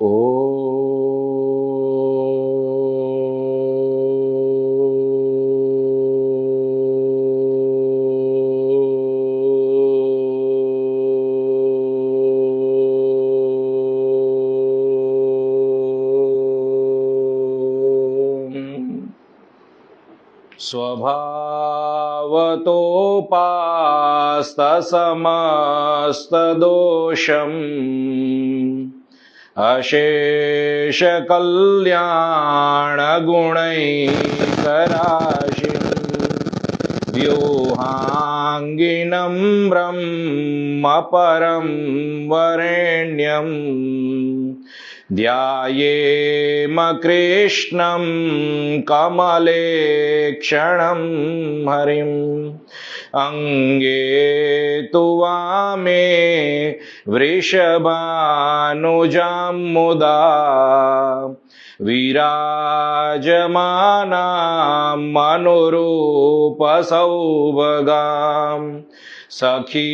ॐ स्वभावतोपास्तसमस्तदोषम् अशेषकल्याणगुणैकराशिं व्यूहाङ्गिनं ब्रह्म परं वरेण्यं ध्यायेम कृष्णं कमले क्षणं हरिम् अंगे तु वामे वृषभानुजां मुदा विराजमानां मनुरूपसौभगाम् सखी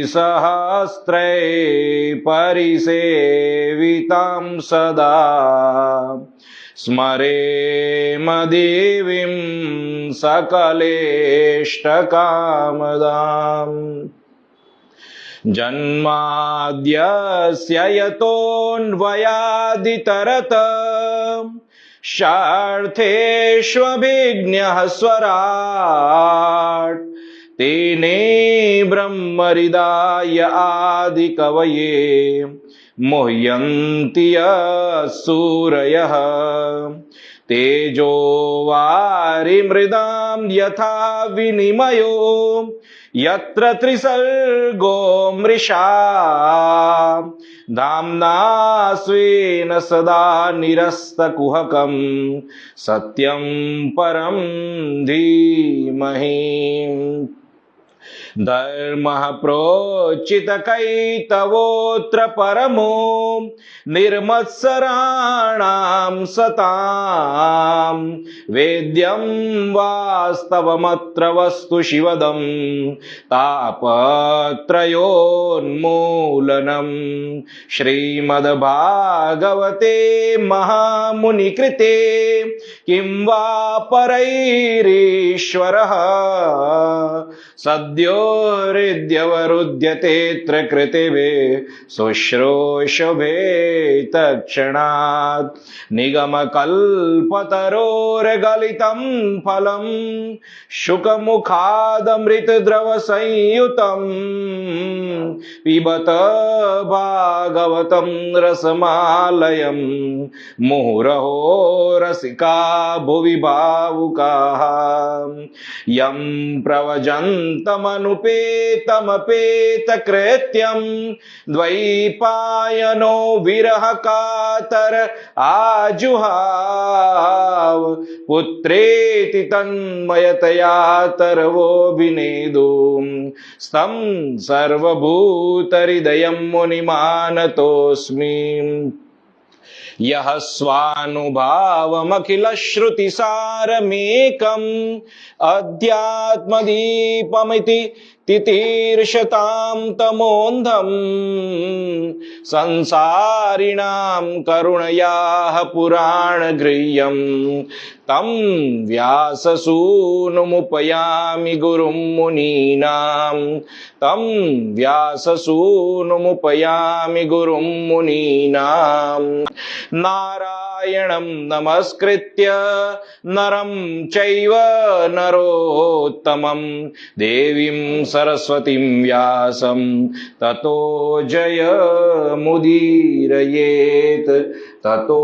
सहस्रे परिसेवितां सदा स्मरेम देवीं सकलेष्टकामदाम् जन्माद्यस्य यतोऽन्वयादितरत शार्थेष्वभिज्ञः स्वराट् तेने ब्रह्महृदाय आदिकवये मुह्यन्ति यः सूरयः तेजो वारिमृदां यथा विनिमयो यत्र त्रिसर्गो मृषा धाम्ना स्वेन सदा निरस्तकुहकं सत्यं परं धीमहि धर्मः प्रोचितकैतवोऽत्र परमो निर्मत्सराणां सतां वेद्यं वास्तवमत्र वस्तु शिवदं तापत्रयोन्मूलनं श्रीमद्भागवते महामुनिकृते किं वा परैरीश्वरः सद्यो हृद्यवरुध्यतेऽत्र कृतिवे शुश्रूषुभे तत्क्षणात् निगमकल्पतरोर्गलितं फलं शुकमुखादमृतद्रवसंयुतं पिबत भागवतं रसमालयं मुहुरहो रसिका भुवि भावुकाः यं प्रवजन्तमनुपेतमपेतकृत्यं द्वैपायनो विरह कातर आजुहाव पुत्रेति तन्मयतया तरवोऽभिनेदुं स्तं सर्वभूतहृदयं मुनिमानतोऽस्मि यः स्वानुभावमखिलश्रुतिसारमेकम् अध्यात्मदीपमिति तितीर्षतां तमोऽन्धम् संसारिणां करुणयाः पुराणगृह्यं तं व्याससूनुमुपयामि गुरुं मुनीनां तं व्याससूनुमुपयामि गुरुं मुनीनां नारायणं नमस्कृत्य नरं चैव नरोत्तमं देवीं सरस्वतीं व्यासं ततो जयमुदीरयेत् ततो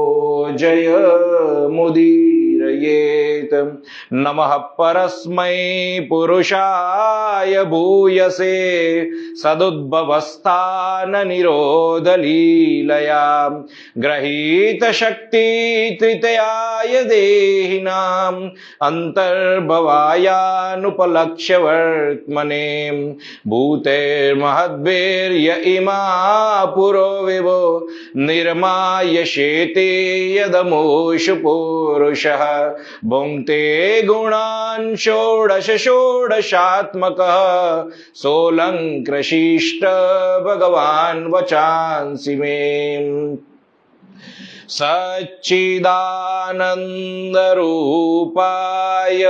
जयमुदीरयेत् नमः परस्मै पुरुषाय भूयसे सदुद्भवस्थान निरोधलीलया ग्रहीतशक्ति त्रितयाय देहिनाम् अन्तर्भवायानुपलक्ष्य वर्त्मने भूतेर्महद्भिर्य इमा पुरो विभो निर्माय शेते यदमुषु पुरुषः भुङ्क्ते गुणान् षोडश षोडशात्मकः सोऽलङ्कृशिष्ट भगवान् वचांसि मे सच्चिदानन्दरूपाय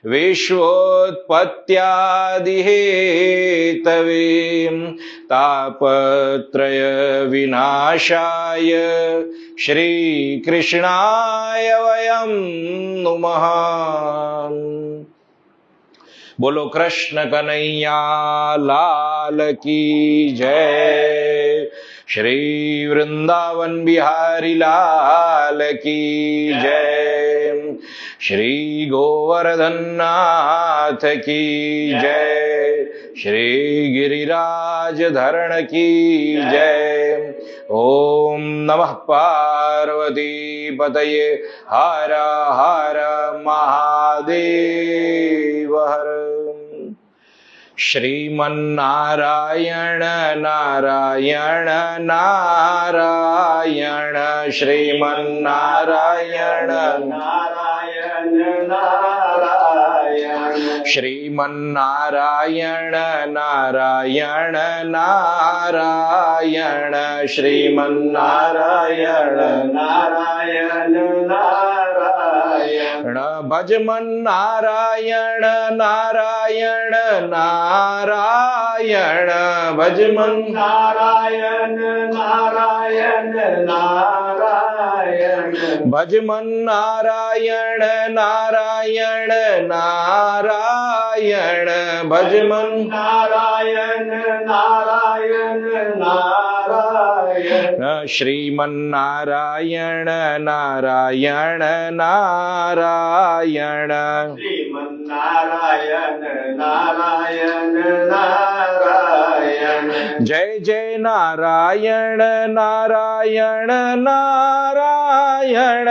विश्वोत्पत्त्यादिहेतवे तापत्रय विनाशाय श्रीकृष्णाय वयं नुमः। बोलो कृष्ण कन्हैया लाल की जय। श्री वृंदावन बिहारी लाल की जय। श्री गोवर्धन नाथ की जय। श्री गिरिराज धरण की जय। ओम नमः पार्वती पतये हर हर महादेव हर। श्रीमन्नारायण नारायण नारायण श्रीमन्नारायण नारायण नारायण श्रीमन्नारायण नारायण नारायण श्रीमन्नारायण नारायण नारायण भजमन नारायण नारायण नारायण भजमन नारायण नारायण नारायण भजमन नारायण नारायण नारायण भजमन नारायण नारायण नारायण श्रीमन्नारायण नारायण नारायण श्रीमन्नारायण नारायण नारायण जय जय नारायण नारायण नारायण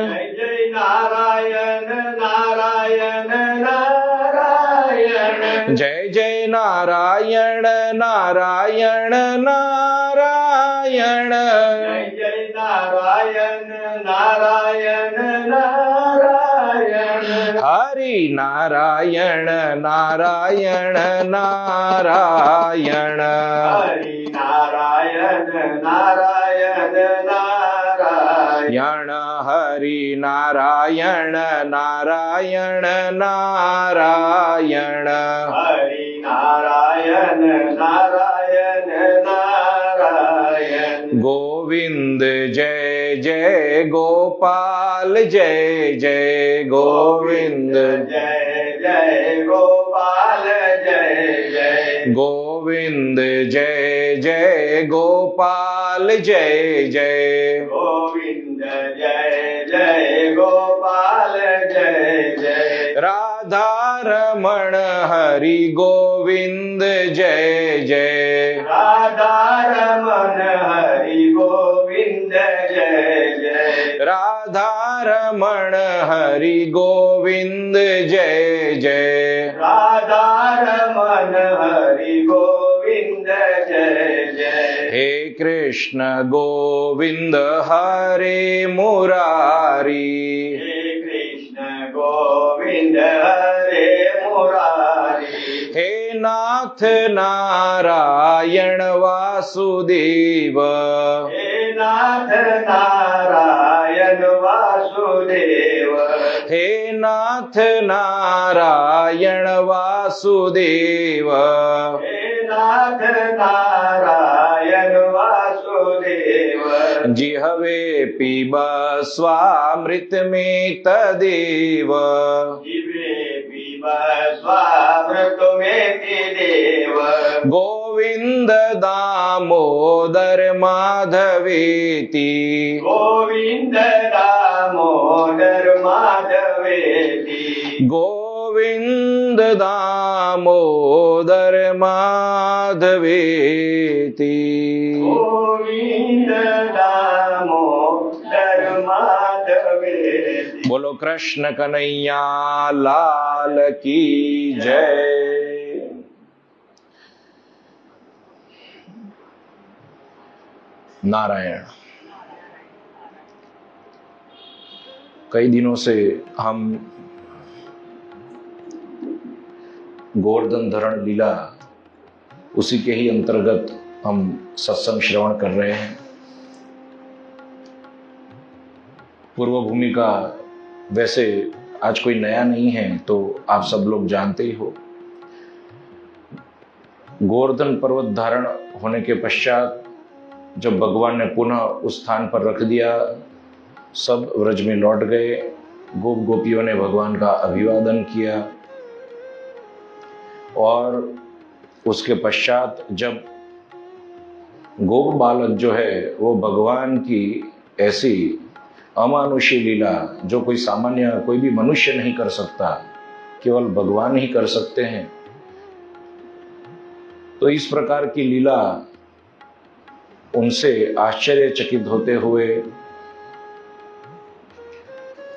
जय जय नारायण नारायण नारायण जय जय नारायण नारायण नारायण जय जय नारायण नारायण नारायण हरि नारायण नारायण नारायण हरि नारायण नारायण नारायण हरि नारायण नारायण नारायण हरि नारायण नारायण नारायण गोविंद जय जय गोपाल जय जय गोविंद जय जय गोपाल जय जय गोविंद जय जय गोपाल जय जय गोविंद जय जय गोपाल जय जय राधा रमण हरि गोविंद जय जय राधा रमण हरि गोविंद जय जय राधा रमण हरि गोविंद जय जय राधा रमण हरि गोविंद जय जय हे कृष्ण गोविंद हरे मुरारी हे कृष्ण गोविंद हरे मुरारी हे नाथ नारायण वासुदेव हे नाथ नारायण वासुदेव हे नाथ नारायण वासुदेव हे नाथ नारायण वासुदेव जिहवे पिब स्वामृत में तदेव जीवे पिब स्वामृत में देव गोविंद दामोदर माधवेति गोविंद दामोदर माधवेति गोविंद दामोदर माधवेति गोविंद दामोदर माधवेति बोलो कृष्ण कन्हैया लाल की जय। नारायण। कई दिनों से हम गोवर्धन धरण लीला उसी के ही अंतर्गत हम सत्संग श्रवण कर रहे हैं। पूर्व भूमि का वैसे आज कोई नया नहीं है, तो आप सब लोग जानते ही हो। गोवर्धन पर्वत धारण होने के पश्चात जब भगवान ने पुनः उस स्थान पर रख दिया, सब व्रज में लौट गए। गोप गोपियों ने भगवान का अभिवादन किया और उसके पश्चात जब गोप बालक जो है वो भगवान की ऐसी अमानुषी लीला जो कोई सामान्य कोई भी मनुष्य नहीं कर सकता, केवल भगवान ही कर सकते हैं, तो इस प्रकार की लीला उनसे आश्चर्यचकित होते हुए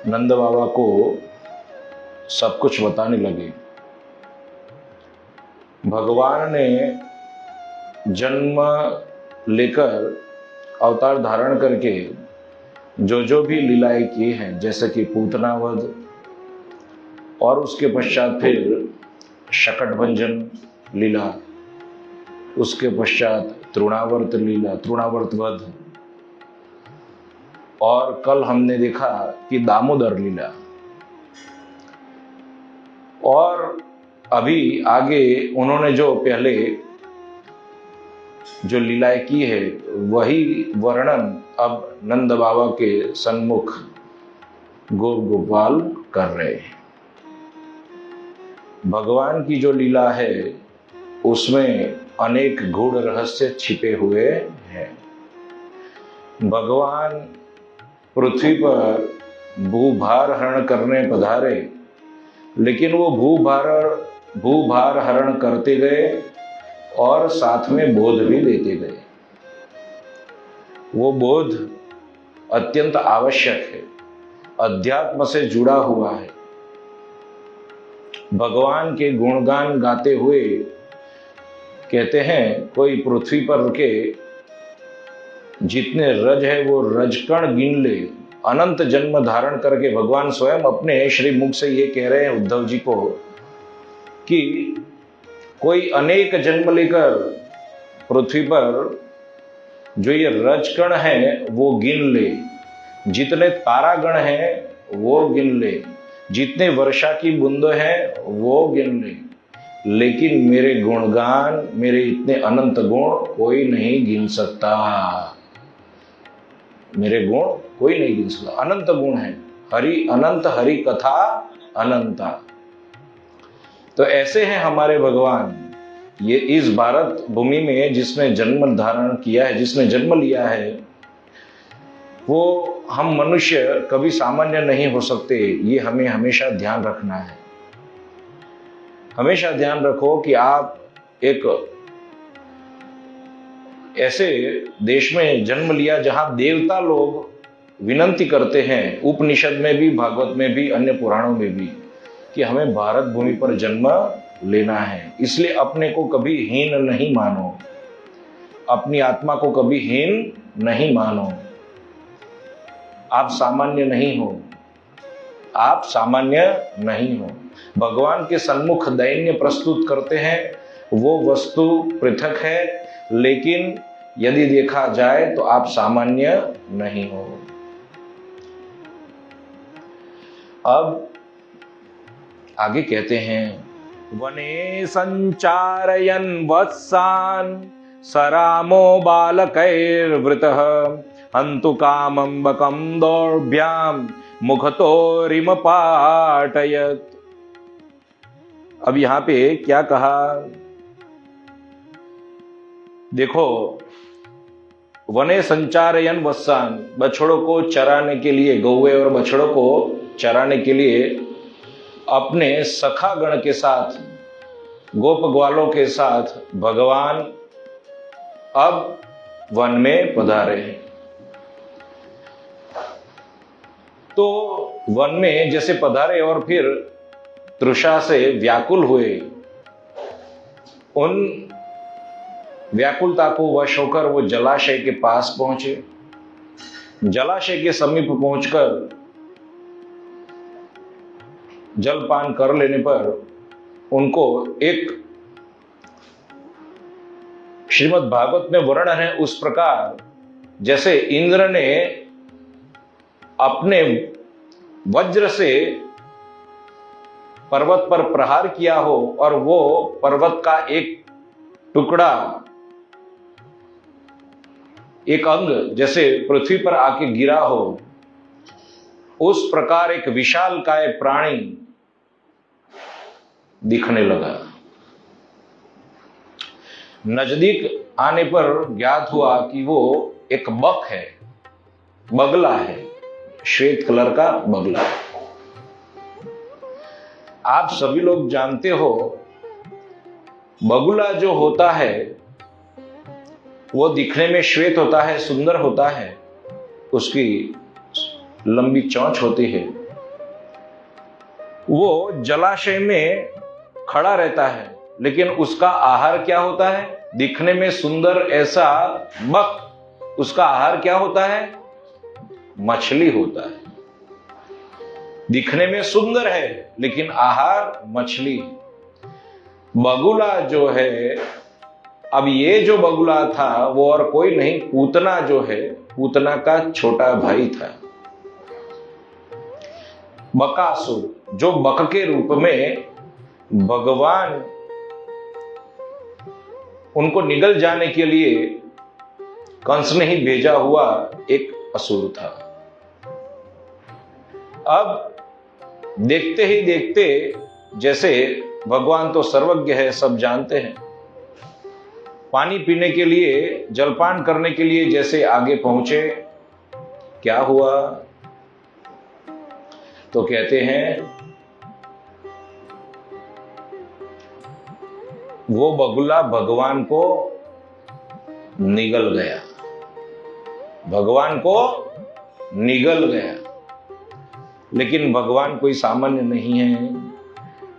नंद बाबा को सब कुछ बताने लगे। भगवान ने जन्म लेकर अवतार धारण करके जो भी लीलाएं की हैं, जैसे कि पूतनावध और उसके पश्चात फिर शकटभंजन लीला, उसके पश्चात तृणावर्त लीला, तृणावर्त वध, और कल हमने देखा कि दामोदर लीला, और अभी आगे उन्होंने जो पहले जो लीलाएं की है वही वर्णन अब नंद बाबा के सन्मुख गोप गोपाल कर रहे हैं। भगवान की जो लीला है उसमें अनेक गूढ़ रहस्य छिपे हुए हैं। भगवान पृथ्वी पर भूभार हरण करने पधारे, लेकिन वो भूभार हरण करते गए और साथ में बोध भी देते गए। वो बोध अत्यंत आवश्यक है, अध्यात्म से जुड़ा हुआ है। भगवान के गुणगान गाते हुए कहते हैं, कोई पृथ्वी पर के जितने रज है वो रजकण गिन ले। अनंत जन्म धारण करके भगवान स्वयं अपने श्री मुख से ये कह रहे हैं उद्धव जी को कि कोई अनेक जन्म लेकर पृथ्वी पर जो ये रजकण है वो गिन ले, जितने तारागण हैं वो गिन ले, जितने वर्षा की बूंदें हैं वो गिन ले, लेकिन मेरे गुणगान, मेरे इतने अनंत गुण कोई नहीं गिन सकता। मेरे गुण कोई नहीं गिन सकता, अनंत गुण है। हरि अनंत, हरि कथा अनंता। तो ऐसे हैं हमारे भगवान। ये इस भारत भूमि में जिसने जन्म धारण किया है, जिसने जन्म लिया है, वो हम मनुष्य कभी सामान्य नहीं हो सकते। ये हमें हमेशा ध्यान रखना है। हमेशा ध्यान रखो कि आप एक ऐसे देश में जन्म लिया जहां देवता लोग विनंती करते हैं, उपनिषद में भी, भागवत में भी, अन्य पुराणों में भी, कि हमें भारत भूमि पर जन्म लेना है। इसलिए अपने को कभी हीन नहीं मानो, अपनी आत्मा को कभी हीन नहीं मानो। आप सामान्य नहीं हो, आप सामान्य नहीं हो। भगवान के सन्मुख दैन्य प्रस्तुत करते हैं, वो वस्तु पृथक है, लेकिन यदि देखा जाए तो आप सामान्य नहीं हो। अब आगे कहते हैं, वने संचारयन् वत्सान् सरामो बालकैर्वृतः हन्तु कामं बकं दौर्भ्यां मुखतो रिम पाटयत्। अब यहां पे क्या कहा देखो, वने संचारयन् वत्सान्, बछड़ों को चराने के लिए, गौवे और बछड़ों को चराने के लिए अपने सखा गण के साथ, गोप ग्वालों के साथ भगवान अब वन में पधारे हैं। तो वन में जैसे पधारे और फिर तृषा से व्याकुल हुए, उन व्याकुलता को वश होकर वो जलाशय के पास पहुंचे। जलाशय के समीप पहुंचकर जलपान कर लेने पर उनको एक श्रीमद् भागवत में वर्णन है उस प्रकार, जैसे इंद्र ने अपने वज्र से पर्वत पर प्रहार किया हो और वो पर्वत का एक टुकड़ा, एक अंग जैसे पृथ्वी पर आके गिरा हो, उस प्रकार एक विशालकाय प्राणी दिखने लगा। नजदीक आने पर ज्ञात हुआ कि वो एक बक है, बगला है, श्वेत कलर का बगला। आप सभी लोग जानते हो बगुला जो होता है वो दिखने में श्वेत होता है, सुंदर होता है, उसकी लंबी चोंच होती है, वो जलाशय में खड़ा रहता है, लेकिन उसका आहार क्या होता है? दिखने में सुंदर ऐसा बक, उसका आहार क्या होता है? मछली होता है। दिखने में सुंदर है लेकिन आहार मछली। बगुला जो है, अब ये जो बगुला था वो और कोई नहीं, पूतना जो है, पूतना का छोटा भाई था बकासुर, जो बक के रूप में भगवान उनको निगल जाने के लिए कंस ने ही भेजा हुआ एक असुर था। अब देखते ही देखते, जैसे भगवान तो सर्वज्ञ है, सब जानते हैं, पानी पीने के लिए, जलपान करने के लिए जैसे आगे पहुंचे, क्या हुआ? तो कहते हैं वो बगुला भगवान को निगल गया, भगवान को निगल गया। लेकिन भगवान कोई सामान्य नहीं है।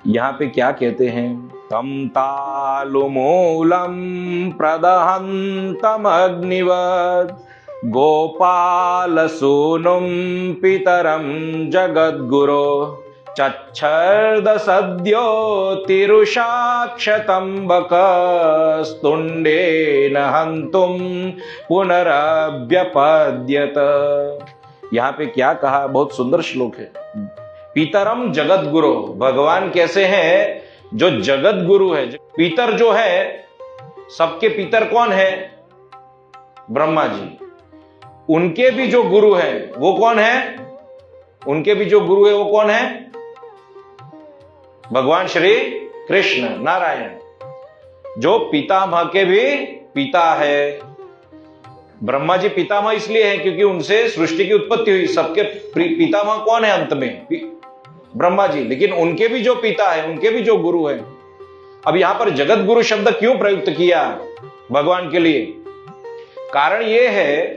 यहां पे क्या कहते हैं? तम तालुमूलम प्रदहंतम अग्निवद गोपाल सूनुम पितरम जगद्गुरो चच्छर्द सद्यो तिरुषाक्षतंबक स्तुंडेन हंतुम पुनरभ्यपद्यत। यहां पे क्या कहा? बहुत सुंदर श्लोक है। पितरम जगत गुरु, भगवान कैसे हैं? जो जगत गुरु है। पितर जो है, सबके पितर कौन है? ब्रह्मा जी। उनके भी जो गुरु है वो कौन है? उनके भी जो गुरु है वो कौन है? भगवान श्री कृष्ण नारायण, जो पितामह के भी पिता है। ब्रह्मा जी पितामह इसलिए हैं क्योंकि उनसे सृष्टि की उत्पत्ति हुई। सबके पितामह कौन है अंत में? ब्रह्मा जी। लेकिन उनके भी जो पिता है, उनके भी जो गुरु है। अब यहां पर जगत गुरु शब्द क्यों प्रयुक्त किया भगवान के लिए? कारण यह है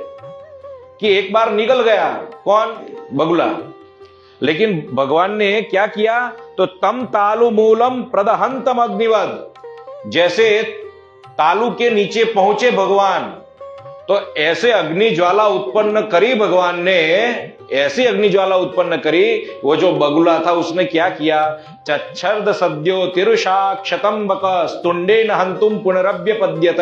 कि एक बार निकल गया, कौन? बगुला। लेकिन भगवान ने क्या किया? तो तम तालु मूलम प्रदहंतम अग्निवद, जैसे तालु के नीचे पहुंचे भगवान, तो ऐसे अग्नि ज्वाला उत्पन्न करी भगवान ने, ऐसी अग्नि ज्वाला उत्पन्न करी। वो जो बगुला था उसने क्या किया? चच्छर्द सद्यो तिरुषाक्षतंबक स्तुंडेन हंतुम पुनरभ्यपद्यत।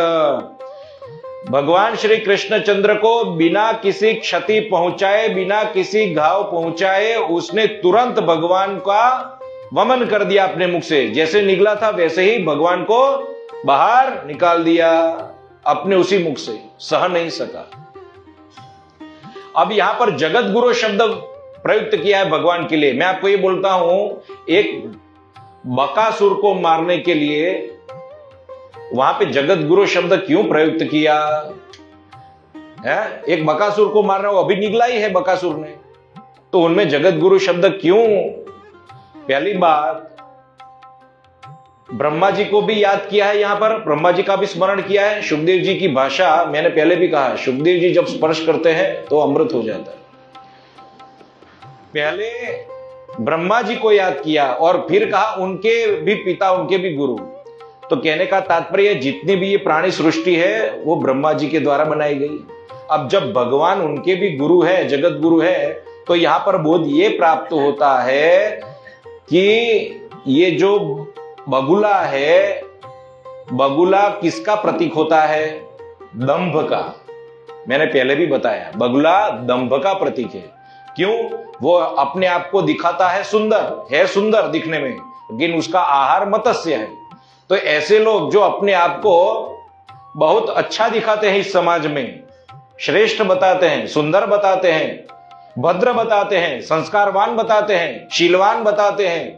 भगवान श्री कृष्णचंद्र को बिना किसी क्षति पहुंचाए, बिना किसी घाव पहुंचाए, उसने तुरंत भगवान का वमन कर दिया अपने मुख से। जैसे निकला था वैसे ही भगवान को बाहर निकाल दिया अपने उसी मुख से, सह नहीं सका। अब यहां पर जगत गुरु शब्द प्रयुक्त किया है भगवान के लिए। मैं आपको ये बोलता हूं, एक बकासुर को मारने के लिए वहां पे जगत गुरु शब्द क्यों प्रयुक्त किया है? एक बकासुर को मारना, वो अभी निकला ही है बकासुर ने, तो उनमें जगत गुरु शब्द क्यों? पहली बात, ब्रह्मा जी को भी याद किया है, यहां पर ब्रह्मा जी का भी स्मरण किया है। सुखदेव जी की भाषा मैंने पहले भी कहा, सुखदेव जी जब स्पर्श करते हैं तो अमृत हो जाता है। पहले ब्रह्मा जी को याद किया और फिर कहा उनके भी पिता, उनके भी गुरु। तो कहने का तात्पर्य, जितनी भी ये प्राणी सृष्टि है वो ब्रह्मा जी के द्वारा बनाई गई। अब जब भगवान उनके भी गुरु है, जगत गुरु है, तो यहां पर बोध ये प्राप्त होता है कि ये जो बगुला है, बगुला किसका प्रतीक होता है? दंभ का। मैंने पहले भी बताया, बगुला दंभ का प्रतीक है। क्यों? वो अपने आप को दिखाता है सुंदर, है सुंदर दिखने में, लेकिन उसका आहार मत्स्य है। तो ऐसे लोग जो अपने आप को बहुत अच्छा दिखाते हैं, इस समाज में श्रेष्ठ बताते हैं, सुंदर बताते हैं, भद्र बताते हैं, संस्कारवान बताते हैं, शीलवान बताते हैं,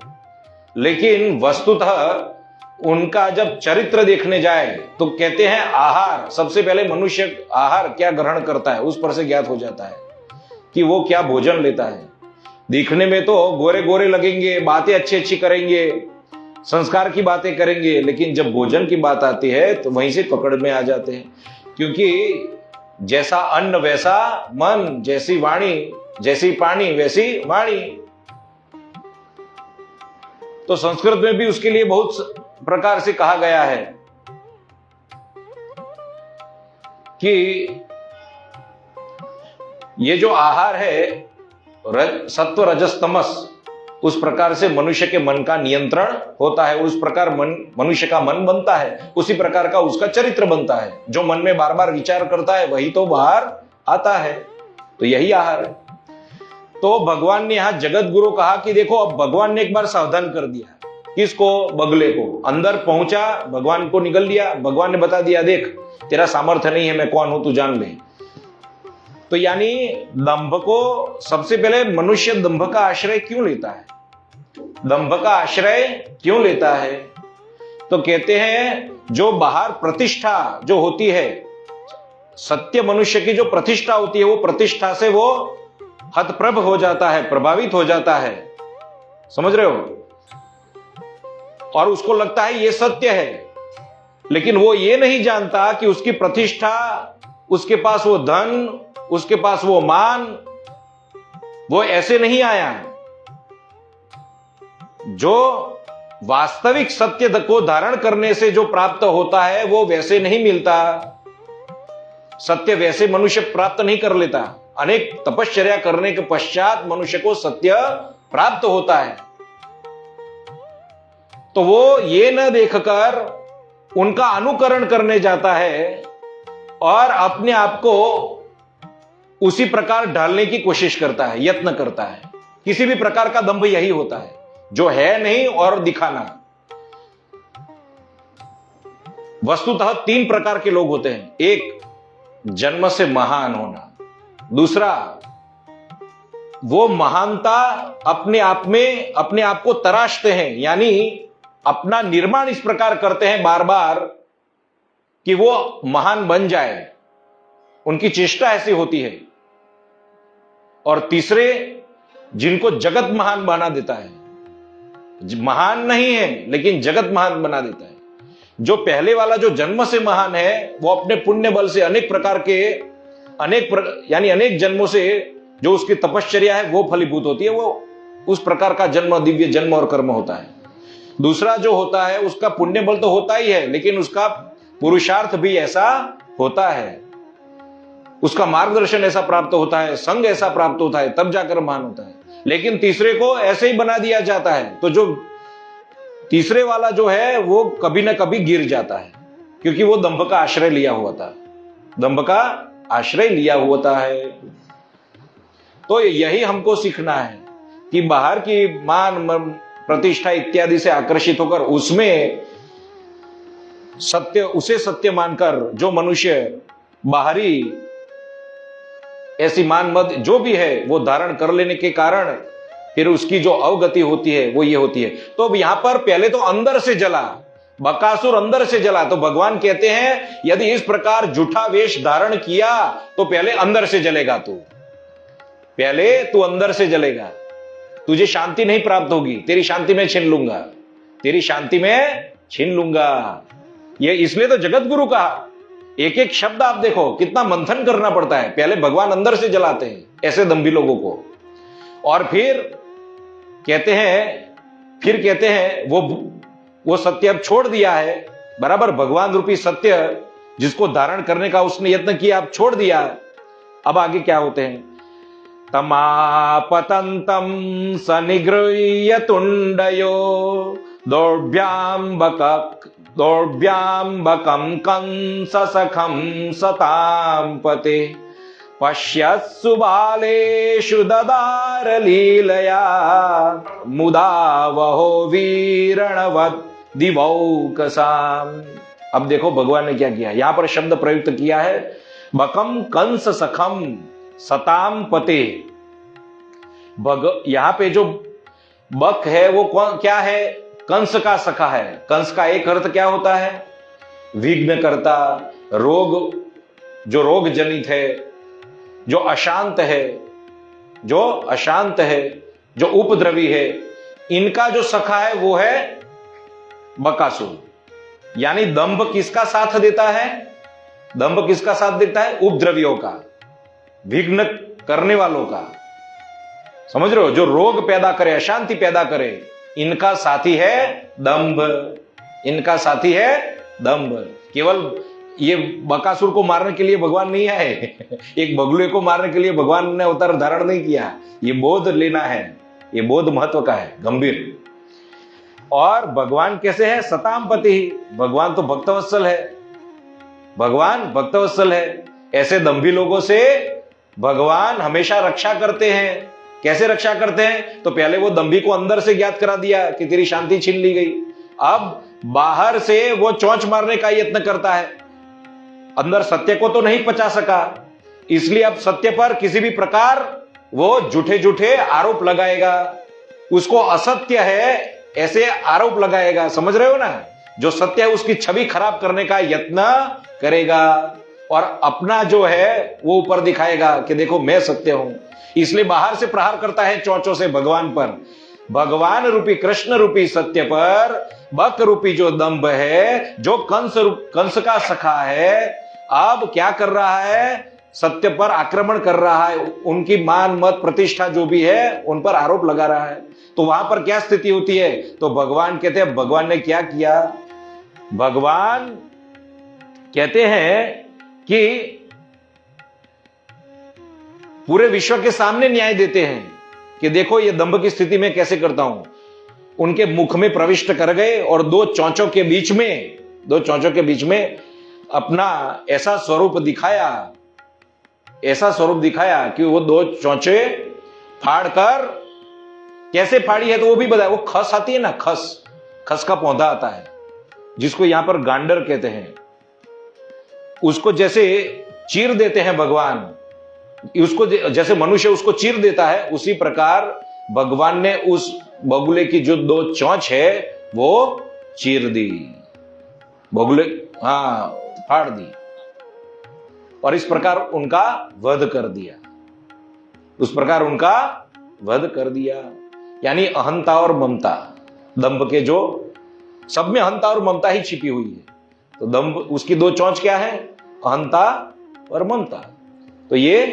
लेकिन वस्तुतः उनका जब चरित्र देखने जाए तो कहते हैं आहार, सबसे पहले मनुष्य आहार क्या ग्रहण करता है उस पर से ज्ञात हो जाता है कि वो क्या भोजन लेता है। दिखने में तो गोरे गोरे लगेंगे, बातें अच्छी अच्छी करेंगे, संस्कार की बातें करेंगे, लेकिन जब भोजन की बात आती है तो वहीं से पकड़ में आ जाते हैं। क्योंकि जैसा अन्न वैसा मन, जैसी वाणी जैसी पानी वैसी वाणी। तो संस्कृत में भी उसके लिए बहुत प्रकार से कहा गया है कि ये जो आहार है सत्व रजस तमस, उस प्रकार से मनुष्य के मन का नियंत्रण होता है, उस प्रकार मनुष्य का मन बनता है, उसी प्रकार का उसका चरित्र बनता है। जो मन में बार बार विचार करता है वही तो बाहर आता है। तो यही आहार है। तो भगवान ने यहां जगत गुरु कहा कि देखो, अब भगवान ने एक बार सावधान कर दिया। किसको? बगले को। अंदर पहुंचा, भगवान को निगल लिया, भगवान ने बता दिया देख तेरा सामर्थ्य नहीं है, मैं कौन हूं तू जान ले। तो यानी दंभ को सबसे पहले मनुष्य दंभ का आश्रय क्यों लेता है? दंभ का आश्रय क्यों लेता है? तो कहते हैं जो बाहर प्रतिष्ठा जो होती है, सत्य मनुष्य की जो प्रतिष्ठा होती है, वो प्रतिष्ठा से वो हतप्रभ हो जाता है, प्रभावित हो जाता है। समझ रहे हो? और उसको लगता है ये सत्य है, लेकिन वो ये नहीं जानता कि उसकी प्रतिष्ठा, उसके पास वो धन, उसके पास वो मान, वो ऐसे नहीं आया। जो वास्तविक सत्य को धारण करने से जो प्राप्त होता है वो वैसे नहीं मिलता। सत्य वैसे मनुष्य प्राप्त नहीं कर लेता। अनेक तपश्चर्या करने के पश्चात मनुष्य को सत्य प्राप्त होता है। तो वो ये न देखकर उनका अनुकरण करने जाता है और अपने आप को उसी प्रकार ढालने की कोशिश करता है, यत्न करता है। किसी भी प्रकार का दंभ यही होता है, जो है नहीं और दिखाना। वस्तुतः 3 प्रकार के लोग होते हैं। एक, जन्म से महान होना। दूसरा, वो महानता अपने आप में अपने आप को तराशते हैं, यानी अपना निर्माण इस प्रकार करते हैं बार बार कि वो महान बन जाए, उनकी चेष्टा ऐसी होती है। और तीसरे, जिनको जगत महान बना देता है, महान नहीं है लेकिन जगत महान बना देता है। जो पहले वाला जो जन्म से महान है, वो अपने पुण्य बल से अनेक प्रकार के यानी अनेक जन्मों से जो उसकी तपश्चर्या है वो फलीभूत होती है, वो उस प्रकार का जन्म, दिव्य जन्म और कर्म होता है। दूसरा जो होता है उसका पुण्य बल तो होता ही है, लेकिन उसका पुरुषार्थ भी ऐसा होता है, उसका मार्गदर्शन ऐसा प्राप्त होता है, संग ऐसा प्राप्त होता है, तब जाकर महान होता है। लेकिन तीसरे को ऐसे ही बना दिया जाता है, तो जो तीसरे वाला जो है वो कभी ना कभी गिर जाता है, क्योंकि वो दंभ का आश्रय लिया हुआ था, दंभ का आश्रय लिया होता है। तो यही हमको सीखना है कि बाहर की मान, प्रतिष्ठा इत्यादि से आकर्षित होकर उसमें सत्य, उसे सत्य मानकर जो मनुष्य बाहरी ऐसी मान मत जो भी है वो धारण कर लेने के कारण फिर उसकी जो अवगति होती है वो ये होती है। तो अब यहां पर पहले तो अंदर से जला, बकासुर अंदर से जला। तो भगवान कहते हैं यदि इस प्रकार झूठा वेश धारण किया तो पहले अंदर से जलेगा तू, पहले तू अंदर से जलेगा, तुझे शांति नहीं प्राप्त होगी, तेरी शांति में छीन लूंगा, तेरी शांति में छीन लूंगा। ये इसलिए तो जगत गुरु कहा। एक एक शब्द आप देखो कितना मंथन करना पड़ता है। पहले भगवान अंदर से जलाते हैं ऐसे दंभी लोगों को, और फिर कहते हैं वो सत्य अब छोड़ दिया है, बराबर भगवान रूपी सत्य जिसको धारण करने का उसने यत्न किया, अब छोड़ दिया। अब आगे क्या होते हैं? तमापतंतम सनिगृह्य तुंडयो दौर्भ्याम्बकं कंस सखं सतां पते पश्यत्सु बालेषु ददार लीलया मुदा वहो वीरणवत् दिवौकसाम। अब देखो भगवान ने क्या किया, यहां पर शब्द प्रयुक्त किया है बकम कंस सखम सताम पते। यहां पे जो बक है वो क्या है, कंस का सखा है। कंस का एक अर्थ क्या होता है, विघ्न करता, रोग, जो रोग जनित है, जो अशांत है, जो अशांत है, जो उपद्रवी है, इनका जो सखा है वो है बकासुर। यानी दंभ किसका साथ देता है, दंभ किसका साथ देता है, उपद्रवियों का, विघ्न करने वालों का। समझ रहे हो, जो रोग पैदा करे, अशांति पैदा करे, इनका साथी है दंभ, इनका साथी है दंभ। केवल ये बकासुर को मारने के लिए भगवान नहीं आए, एक बगुले को मारने के लिए भगवान ने अवतार धारण नहीं किया। ये बोध लेना है, ये बोध महत्व का है, गंभीर। और भगवान कैसे है, सतामपति, भगवान तो भक्तवत्सल है, भगवान भक्तवत्सल है। ऐसे दंभी लोगों से भगवान हमेशा रक्षा करते हैं। कैसे रक्षा करते हैं, तो पहले वो दंभी को अंदर से ज्ञात करा दिया कि तेरी शांति छीन ली गई, अब बाहर से वो चोंच मारने का यत्न करता है। अंदर सत्य को तो नहीं पचा सका, इसलिए अब सत्य पर किसी भी प्रकार वो झूठे झूठे आरोप लगाएगा, उसको असत्य है ऐसे आरोप लगाएगा। समझ रहे हो ना, जो सत्य है उसकी छवि खराब करने का यत्न करेगा और अपना जो है वो ऊपर दिखाएगा कि देखो मैं सत्य हूं। इसलिए बाहर से प्रहार करता है चोंचों से भगवान पर। भगवान रूपी, कृष्ण रूपी सत्य पर बक रूपी जो दंभ है, जो कंस का सखा है, अब क्या कर रहा है, सत्य पर आक्रमण कर रहा है, उनकी मान मत प्रतिष्ठा जो भी है उन पर आरोप लगा रहा है। तो वहां पर क्या स्थिति होती है, तो भगवान कहते हैं, भगवान ने क्या किया, भगवान कहते हैं कि पूरे विश्व के सामने न्याय देते हैं कि देखो ये दंभ की स्थिति में कैसे करता हूं। उनके मुख में प्रविष्ट कर गए और दो चोंचों के बीच में अपना ऐसा स्वरूप दिखाया, ऐसा स्वरूप दिखाया कि वो दो चोंचे फाड़ कर, कैसे फाड़ी है तो वो भी बताया। वो खस आती है ना, खस का पौधा आता है जिसको यहां पर गांडर कहते हैं, उसको जैसे चीर देते हैं भगवान, उसको जैसे मनुष्य उसको चीर देता है, उसी प्रकार भगवान ने उस बगुले की जो दो चोंच है वो चीर दी, बगुले फाड़ दी और इस प्रकार उनका वध कर दिया, उस प्रकार उनका वध कर दिया। यानी अहंता और ममता, दंभ के जो सब में अहंता और ममता ही छिपी हुई है, तो दंभ उसकी दो चोंच क्या है, अहंता और ममता। तो ये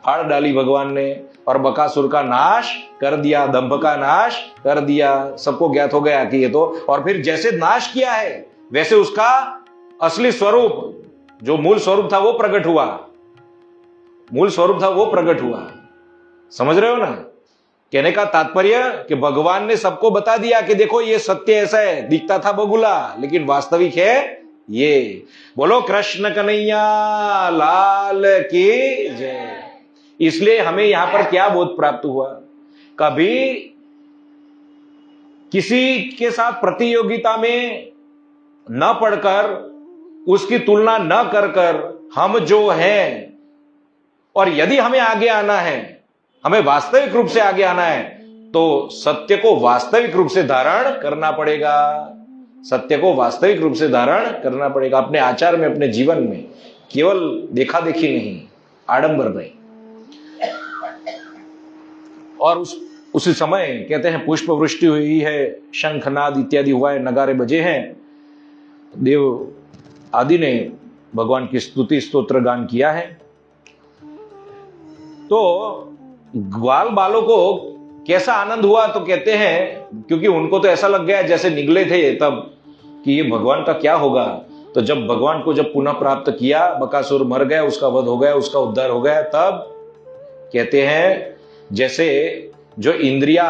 फाड़ डाली भगवान ने और बकासुर का नाश कर दिया, दंभ का नाश कर दिया। सबको ज्ञात हो गया कि ये तो, और फिर जैसे नाश किया है वैसे उसका असली स्वरूप, जो मूल स्वरूप था वो प्रकट हुआ, मूल स्वरूप था वो प्रकट हुआ। समझ रहे हो ना, कहने का तात्पर्य कि भगवान ने सबको बता दिया कि देखो ये सत्य ऐसा है, दिखता था बगुला लेकिन वास्तविक है ये। बोलो कृष्ण कन्हैया लाल की जय। इसलिए हमें यहां पर क्या बोध प्राप्त हुआ, कभी किसी के साथ प्रतियोगिता में न पढ़कर, उसकी तुलना न कर कर हम जो हैं, और यदि हमें आगे आना है, हमें वास्तविक रूप से आगे आना है, तो सत्य को वास्तविक रूप से धारण करना पड़ेगा, सत्य को वास्तविक रूप से धारण करना पड़ेगा अपने आचार में, अपने जीवन में, केवल देखा देखी नहीं, आडंबर नहीं। और उसी समय कहते हैं पुष्प वृष्टि हुई है, शंखनाद इत्यादि हुआ है, नगारे बजे हैं, देव आदि ने भगवान की स्तुति स्तोत्र गान किया है। तो ग्वाल बालों को कैसा आनंद हुआ, तो कहते हैं क्योंकि उनको तो ऐसा लग गया जैसे निगले थे तब कि ये भगवान का क्या होगा। तो जब भगवान को जब पुनः प्राप्त किया, बकासुर मर गया, उसका वध हो गया, उसका उद्धार हो गया, तब कहते हैं जैसे जो इंद्रिया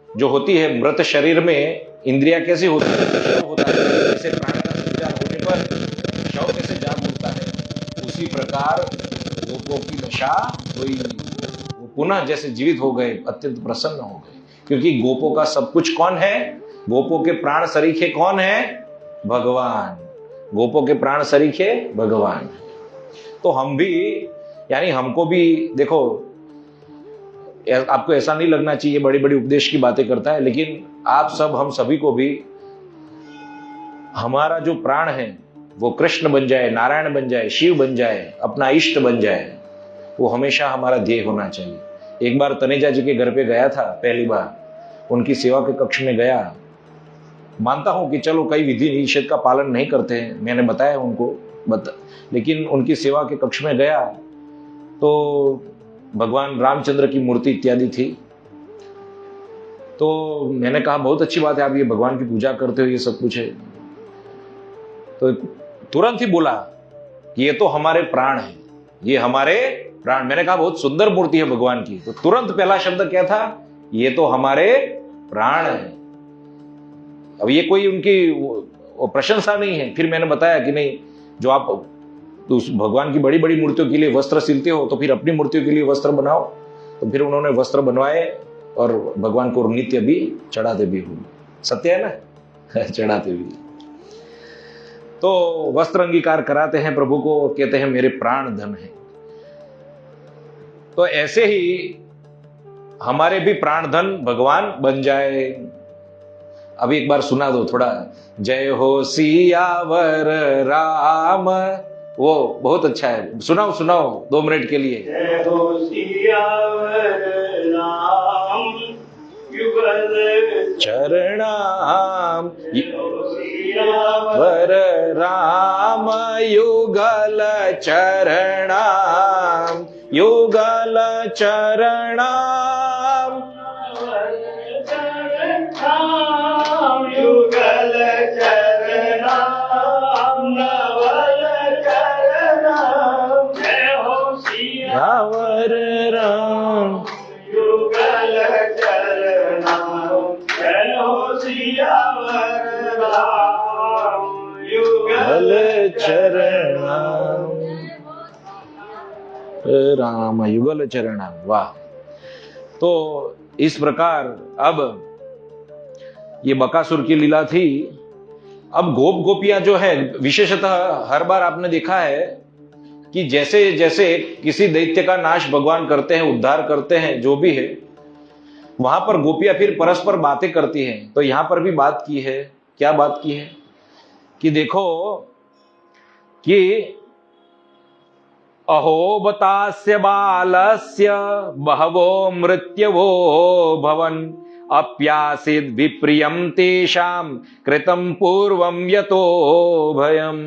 जो होती है मृत शरीर में, इंद्रिया कैसी होती है, होता है जैसे प्राण का संचार होने पर शव कैसे जाग उठता है, उसी प्रकार गोपों की दशा हुई, वो पुनः जैसे जीवित हो गए, अत्यंत प्रसन्न हो गए, क्योंकि गोपों का सब कुछ कौन है? गोपों के प्राण सरीखे कौन है? भगवान। गोपों के प्राण सरीखे भगवान। तो हम भी, यानी हमको भी देखो, आपको ऐसा नहीं लगना चाहिए बड़ी बड़ी उपदेश की बातें करता है, लेकिन आप सब, हम सभी को भी हमारा जो प्राण है वो कृष्ण बन जाए, नारायण बन जाए, शिव बन जाए, अपना इष्ट बन जाए, वो हमेशा हमारा ध्येय होना चाहिए। एक बार तनेजा जी के घर पे गया था, पहली बार उनकी सेवा के कक्ष में गया। मानता हूं कि चलो कई विधि निषेध का पालन नहीं करते हैं, मैंने बताया उनको लेकिन उनकी सेवा के कक्ष में गया तो भगवान रामचंद्र की मूर्ति इत्यादि थी। तो मैंने कहा बहुत अच्छी बात है, आप ये भगवान की पूजा करते हो, ये सब कुछ है। तो तुरंत ही बोला कि ये तो हमारे प्राण है, ये हमारे प्राण। मैंने कहा बहुत सुंदर मूर्ति है भगवान की। तो तुरंत पहला शब्द क्या था? ये तो हमारे प्राण है। अब ये कोई उनकी वो प्रशंसा नहीं है। फिर मैंने बताया कि नहीं, जो आप उस भगवान की बड़ी बड़ी मूर्तियों के लिए वस्त्र सिलते हो तो फिर अपनी मूर्तियों के लिए वस्त्र बनाओ। तो फिर उन्होंने वस्त्र बनवाए और भगवान को नित्य भी चढ़ाते भी हो। सत्य है ना? चढ़ाते भी। तो वस्त्र अंगीकार कराते हैं प्रभु को, कहते हैं मेरे प्राण धन है। तो ऐसे ही हमारे भी प्राण धन भगवान बन जाए। अभी एक बार सुना दो थोड़ा, जय हो सियावर राम, वो बहुत अच्छा है, सुनाओ सुनाओ 2 मिनट के लिए। जय हो सियावर राम युगल चरणाम, सियावर वर राम युगल चरणाम, युगल चरणाम, युगल चरणाम नवल चरणाम। जय हो यावर राम युगल चरणाम। जय हो सियावर राम युगल चरणाम, राम युगल चरणाम। वाह। तो इस प्रकार अब ये बकासुर की लीला थी। अब गोप गोपियां जो है, विशेषतः हर बार आपने देखा है कि जैसे जैसे किसी दैत्य का नाश भगवान करते हैं, उद्धार करते हैं, जो भी है, वहां पर गोपियां फिर परस्पर बातें करती हैं। तो यहां पर भी बात की है। क्या बात की है? कि देखो कि अहो बतास्य बालस्य बहवो मृत्यवो भवन अप्यासीद विप्रियम तेषाम कृतम पूर्वम यतो भयम।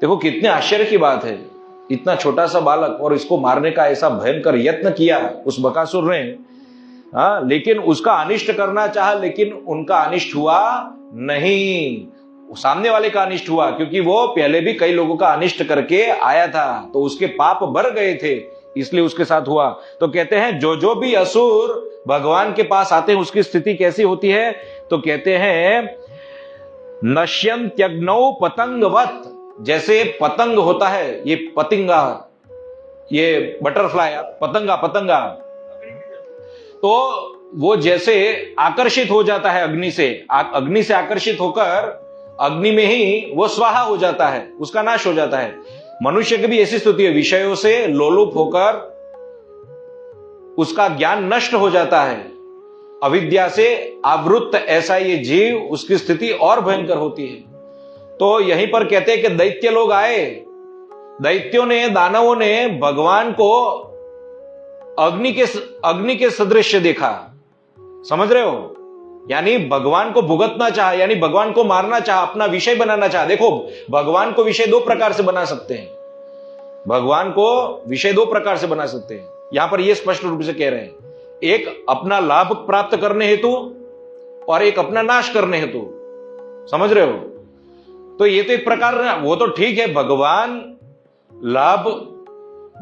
देखो कितने आश्चर्य की बात है, इतना छोटा सा बालक और इसको मारने का ऐसा भयंकर यत्न किया उस बकासुर ने। लेकिन उसका अनिष्ट करना चाहा, लेकिन उनका अनिष्ट हुआ नहीं, सामने वाले का अनिष्ट हुआ, क्योंकि वो पहले भी कई लोगों का अनिष्ट करके आया था, तो उसके पाप बढ़ गए थे, इसलिए उसके साथ हुआ। तो कहते हैं जो जो भी असुर भगवान के पास आते हैं उसकी स्थिति कैसी होती है? तो कहते हैं नश्यन्त्यग्नौ पतंगवत, जैसे पतंग होता है, ये पतिंगा, ये बटरफ्लाई, पतंगा पतंगा, तो वो जैसे आकर्षित हो जाता है अग्नि से, अग्नि से आकर्षित होकर अग्नि में ही वो स्वाहा हो जाता है, उसका नाश हो जाता है। मनुष्य की भी ऐसी स्थिति है, विषयों से लोलुप होकर उसका ज्ञान नष्ट हो जाता है, अविद्या से आवृत्त ऐसा ये जीव, उसकी स्थिति और भयंकर होती है। तो यहीं पर कहते हैं कि दैत्य लोग आए, दैत्यों ने, दानवों ने भगवान को अग्नि के सदृश देखा। समझ रहे हो? यानी भगवान को भुगतना चाहा, यानी भगवान को मारना चाहा, अपना विषय बनाना चाहा। देखो भगवान को विषय 2 प्रकार से बना सकते हैं, भगवान को विषय 2 प्रकार से बना सकते हैं। यहां पर यह स्पष्ट रूप से कह रहे हैं, एक अपना लाभ प्राप्त करने हेतु और एक अपना नाश करने हेतु। समझ रहे हो? तो ये तो एक प्रकार, वो तो ठीक है,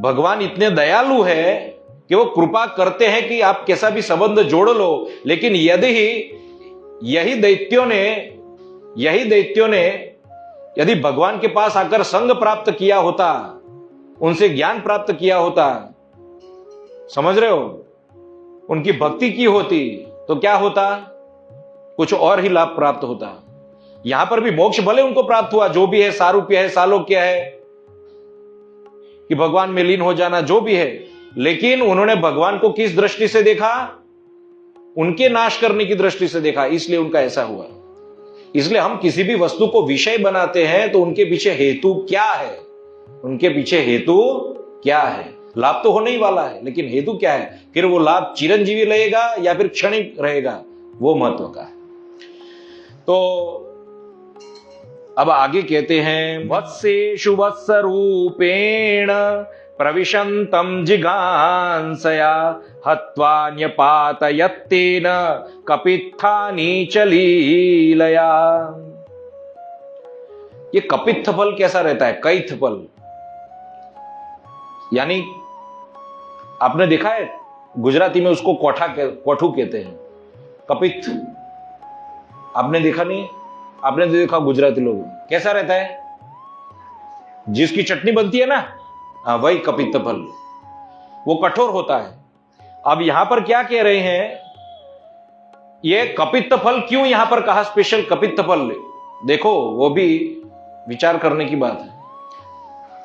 भगवान इतने दयालु है कि वो कृपा करते हैं कि आप कैसा भी संबंध जोड़ लो। लेकिन यही दैत्यों ने यदि भगवान के पास आकर संग प्राप्त किया होता, उनसे ज्ञान प्राप्त किया होता, समझ रहे हो, उनकी भक्ति की होती, तो क्या होता, कुछ और ही लाभ प्राप्त होता। यहां पर भी मोक्ष भले उनको प्राप्त हुआ, जो भी है, सारूप्य है, सालोक्य है, कि भगवान में लीन हो जाना, जो भी है, लेकिन उन्होंने भगवान को किस दृष्टि से देखा, उनके नाश करने की दृष्टि से देखा, इसलिए उनका ऐसा हुआ। इसलिए हम किसी भी वस्तु को विषय बनाते हैं तो उनके पीछे हेतु क्या है, उनके पीछे हेतु क्या है। लाभ तो होने ही वाला है, लेकिन हेतु क्या है, फिर वो लाभ चिरंजीवी रहेगा या फिर क्षणिक रहेगा, वो महत्व का है। तो अब आगे कहते हैं, वत्सेषु वत्सरूपेण प्रविशन्तं जिगांसया हत्वान्यपातयत्तेन कपित्थानि च लीलया। ये कपित्थ फल कैसा रहता है, कैथ फल, यानी आपने देखा है गुजराती में उसको कोठू कहते हैं, कपित्थ आपने देखा नहीं, आपने तो देखा गुजराती लोग, कैसा रहता है, जिसकी चटनी बनती है ना, वही कपित्थ फल, वो कठोर होता है। अब यहां पर क्या कह रहे हैं, ये कपित्थ फल क्यों यहां पर कहा स्पेशल कपित्थ फल, देखो वो भी विचार करने की बात है।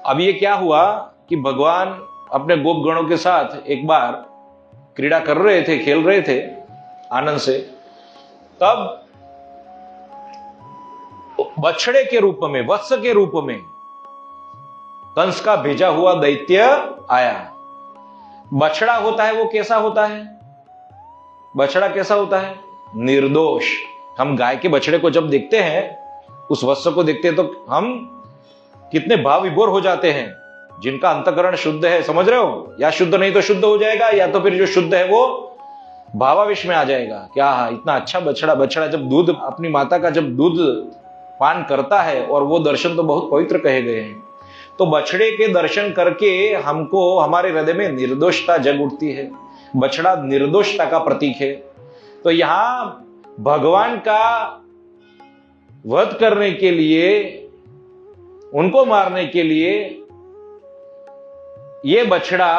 अब ये क्या हुआ कि भगवान अपने गोप गणों के साथ एक बार क्रीड़ा कर रहे थे, खेल रहे थे आनंद से, तब बछड़े के रूप में, वत्स के रूप में कंस का भेजा हुआ दैत्य आया। बछड़ा होता है वो कैसा होता है, बछड़ा कैसा होता है, निर्दोष। हम गाय के बछड़े को जब देखते हैं, उस वत्स को देखते हैं, तो हम कितने भाव विभोर हो जाते हैं, जिनका अंतकरण शुद्ध है, समझ रहे हो, या शुद्ध नहीं तो शुद्ध हो जाएगा, या तो फिर जो शुद्ध है वो भावावेश में आ जाएगा। क्या इतना अच्छा बछड़ा, बछड़ा जब दूध, अपनी माता का जब दूध पान करता है, और वो दर्शन तो बहुत पवित्र कहे गए हैं, तो बछड़े के दर्शन करके हमको, हमारे हृदय में निर्दोषता जग उठती है। बछड़ा निर्दोषता का प्रतीक है। तो यहां भगवान का वध करने के लिए, उनको मारने के लिए ये बछड़ा,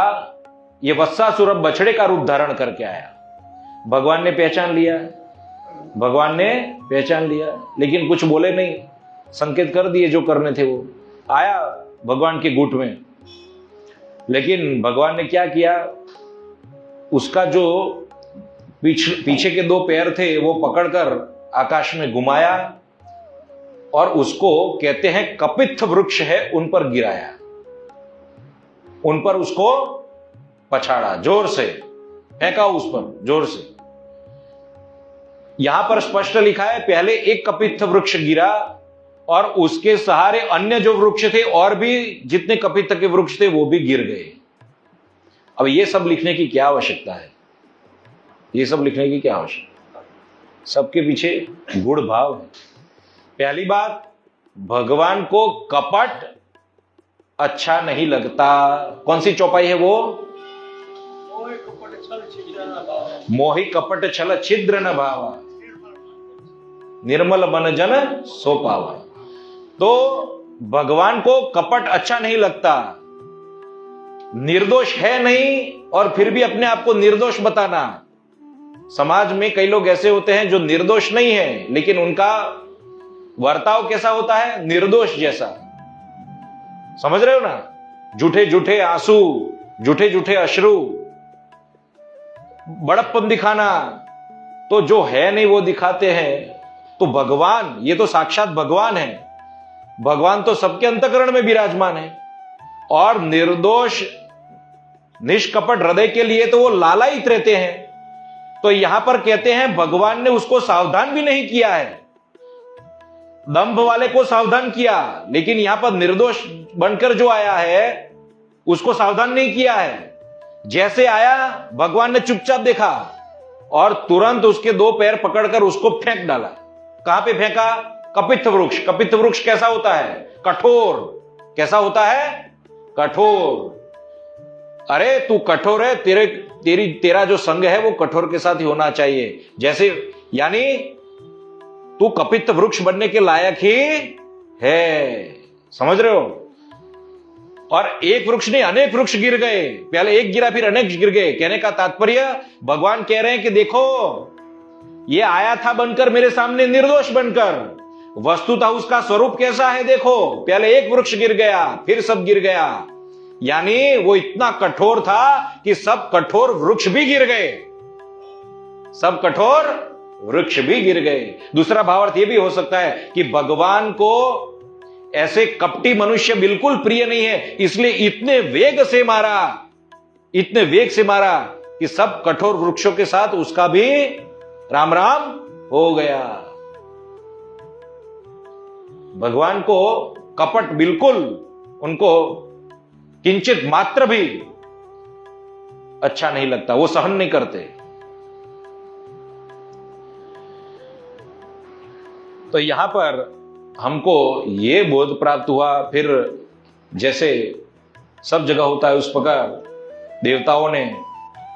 ये वत्सासुर बछड़े का रूप धारण करके आया। भगवान ने पहचान लिया, भगवान ने पहचान लिया, लेकिन कुछ बोले नहीं, संकेत कर दिए जो करने थे वो। आया भगवान के गुट में, लेकिन भगवान ने क्या किया, उसका जो पीछे के दो पैर थे वो पकड़कर आकाश में घुमाया, और उसको कहते हैं कपित्थ वृक्ष है, उन पर गिराया, उन पर उसको पछाड़ा, जोर से फेंका उस पर, जोर से। यहां पर स्पष्ट लिखा है, पहले एक कपित्थ वृक्ष गिरा, और उसके सहारे अन्य जो वृक्ष थे, और भी जितने कपित्थ के वृक्ष थे, वो भी गिर गए। अब ये सब लिखने की क्या आवश्यकता है, ये सब लिखने की क्या आवश्यकता, सबके पीछे गुण भाव है। पहली बात, भगवान को कपट अच्छा नहीं लगता। कौन सी चौपाई है वो, मोहि कपट छल छिद्र न भावा, निर्मल मन जन सो पावा। तो भगवान को कपट अच्छा नहीं लगता, निर्दोष है नहीं, और फिर भी अपने आप को निर्दोष बताना। समाज में कई लोग ऐसे होते हैं जो निर्दोष नहीं है, लेकिन उनका वर्ताव कैसा होता है, निर्दोष जैसा। समझ रहे हो ना, झूठे झूठे आंसू, झूठे झूठे अश्रु, बड़प्पन दिखाना, तो जो है नहीं वो दिखाते हैं। तो भगवान, ये तो साक्षात भगवान है, भगवान तो सबके अंतकरण में विराजमान है, और निर्दोष निष्कपट हृदय के लिए तो वो लालायित रहते हैं। तो यहां पर कहते हैं भगवान ने उसको सावधान भी नहीं किया है, दंभ वाले को सावधान किया, लेकिन यहां पर निर्दोष बनकर जो आया है उसको सावधान नहीं किया है। जैसे आया भगवान ने चुपचाप देखा, और तुरंत उसके दो पैर पकड़कर उसको फेंक डाला। कहां पे फेंका, कपित्थ वृक्ष। कपित्थ वृक्ष कैसा होता है, कठोर। कैसा होता है, कठोर। अरे तू कठोर है, तेरा जो संग है वो कठोर के साथ ही होना चाहिए। जैसे, यानी तू कपित्थ वृक्ष बनने के लायक ही है, समझ रहे हो। और एक वृक्ष नहीं, अनेक वृक्ष गिर गए। पहले एक गिरा, फिर अनेक गिर गए। कहने का तात्पर्य भगवान कह रहे हैं कि देखो, ये आया था बनकर मेरे सामने निर्दोष बनकर, वस्तुतः उसका स्वरूप कैसा है देखो। पहले एक वृक्ष गिर गया, फिर सब गिर गया। यानी वो इतना कठोर था कि सब कठोर वृक्ष भी गिर गए, सब कठोर वृक्ष भी गिर गए। दूसरा भावार्थ यह भी हो सकता है कि भगवान को ऐसे कपटी मनुष्य बिल्कुल प्रिय नहीं है, इसलिए इतने वेग से मारा, इतने वेग से मारा कि सब कठोर वृक्षों के साथ उसका भी राम राम हो गया। भगवान को कपट बिल्कुल, उनको किंचित मात्र भी अच्छा नहीं लगता, वो सहन नहीं करते। तो यहां पर हमको ये बोध प्राप्त हुआ। फिर जैसे सब जगह होता है उस प्रकार देवताओं ने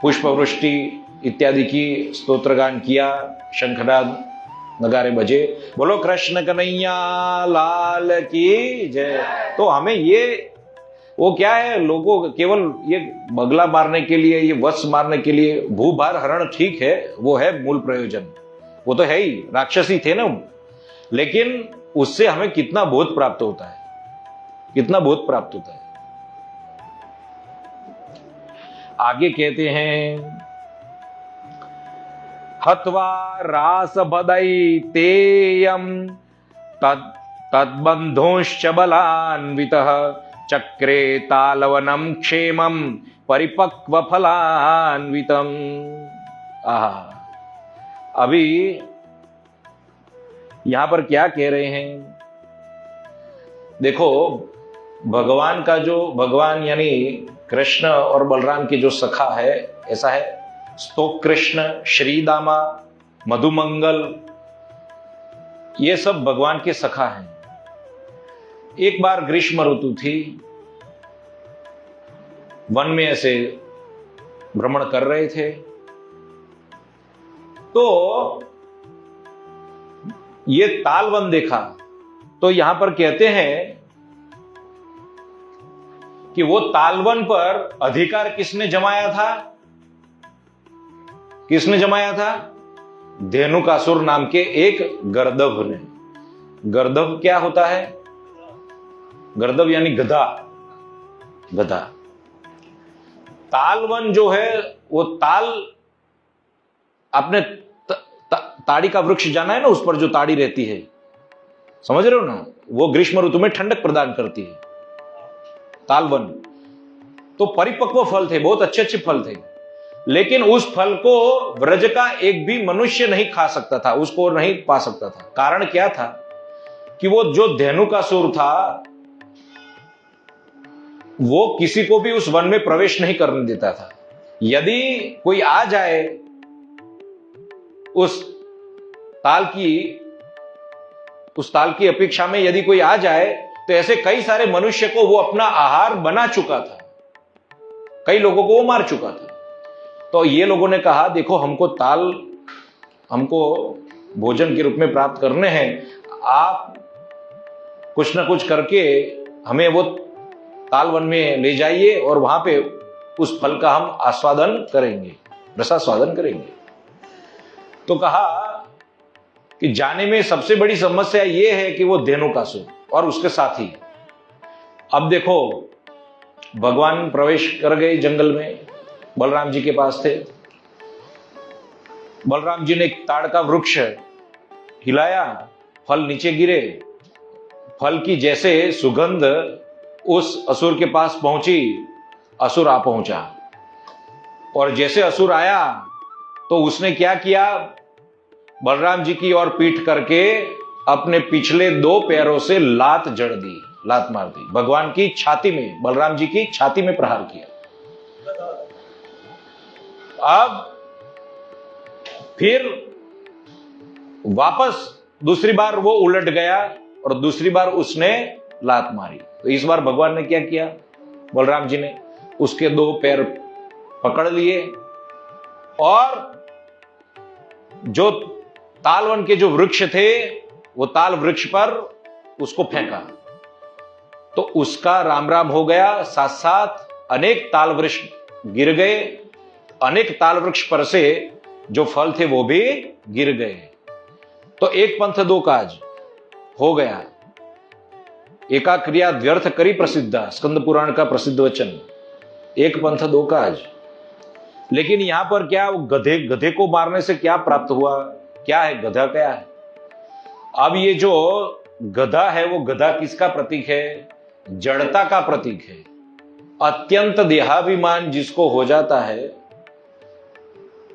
पुष्प वृष्टि इत्यादि की स्तोत्रगान किया, शंखनाद नगारे बजे, बोलो कृष्ण कन्हैया लाल की जय। तो हमें ये, वो क्या है, लोगों केवल ये बगला मारने के लिए, ये वत्स मारने के लिए, भूभार हरण ठीक है, वो है मूल प्रयोजन, वो तो है ही, राक्षसी थे ना। लेकिन उससे हमें कितना बोध प्राप्त होता है, कितना बोध प्राप्त होता है। आगे कहते हैं, हत्वा रास बदैतेयं तद्बन्धोश्च बलान्वितः चक्रे तालवनं क्षेमं परिपक्व फलान्वितम्। अभी यहां पर क्या कह रहे हैं, देखो भगवान का जो, भगवान यानी कृष्ण और बलराम की जो सखा है, ऐसा है स्तोक कृष्ण, श्रीदामा, मधुमंगल, ये सब भगवान के सखा हैं। एक बार ग्रीष्म ऋतु थी, वन में ऐसे भ्रमण कर रहे थे, तो ये तालवन देखा। तो यहां पर कहते हैं कि वो तालवन पर अधिकार किसने जमाया था, किसने जमाया था? धेनुकासुर नाम के एक गर्दभ ने। गर्दभ क्या होता है? गर्दभ यानी गधा, गधा। तालवन जो है वो ताल, आपने ताड़ी का वृक्ष जाना है ना, उस पर जो ताड़ी रहती है, समझ रहे हो ना, वो ग्रीष्म ऋतु में ठंडक प्रदान करती है, तालवन। तो परिपक्व फल थे, बहुत अच्छे अच्छे फल थे, लेकिन उस फल को व्रज का एक भी मनुष्य नहीं खा सकता था, उसको नहीं पा सकता था। कारण क्या था कि वो जो धेनुकासुर था वो किसी को भी उस वन में प्रवेश नहीं करने देता था। यदि कोई आ जाए उस ताल की अपेक्षा में, यदि कोई आ जाए तो ऐसे कई सारे मनुष्य को वो अपना आहार बना चुका था, कई लोगों को वो मार चुका था। तो ये लोगों ने कहा, देखो हमको भोजन के रूप में प्राप्त करने हैं, आप कुछ ना कुछ करके हमें वो तालवन में ले जाइए और वहां पे उस फल का हम आस्वादन करेंगे, रसास्वादन करेंगे। तो कहा कि जाने में सबसे बड़ी समस्या यह है कि वो धेनुकासुर और उसके साथी। अब देखो भगवान प्रवेश कर गए जंगल में, बलराम जी के पास थे। बलराम जी ने एक ताड़ का वृक्ष हिलाया, फल नीचे गिरे। फल की जैसे सुगंध उस असुर के पास पहुंची, असुर आ पहुंचा। और जैसे असुर आया तो उसने क्या किया, बलराम जी की ओर पीठ करके अपने पिछले 2 पैरों से लात जड़ दी, लात मार दी, भगवान की छाती में, बलराम जी की छाती में प्रहार किया। अब फिर वापस दूसरी बार वो उलट गया और दूसरी बार उसने लात मारी। तो इस बार भगवान ने क्या किया, बलराम जी ने उसके 2 पैर पकड़ लिए और जो तालवन के जो वृक्ष थे वो ताल वृक्ष पर उसको फेंका। तो उसका राम राम हो गया। साथ साथ अनेक ताल वृक्ष गिर गए, अनेक ताल वृक्ष पर से जो फल थे वो भी गिर गए। तो एक पंथ दो काज हो गया। एका क्रिया व्यर्थ करी प्रसिद्धा, स्कंद पुराण का प्रसिद्ध वचन, एक पंथ दो काज। लेकिन यहां पर क्या, गधे गधे को मारने से क्या प्राप्त हुआ? क्या है गधा? क्या है? अब ये जो गधा है वो गधा किसका प्रतीक है? जड़ता का प्रतीक है। अत्यंत देहाभिमान जिसको हो जाता है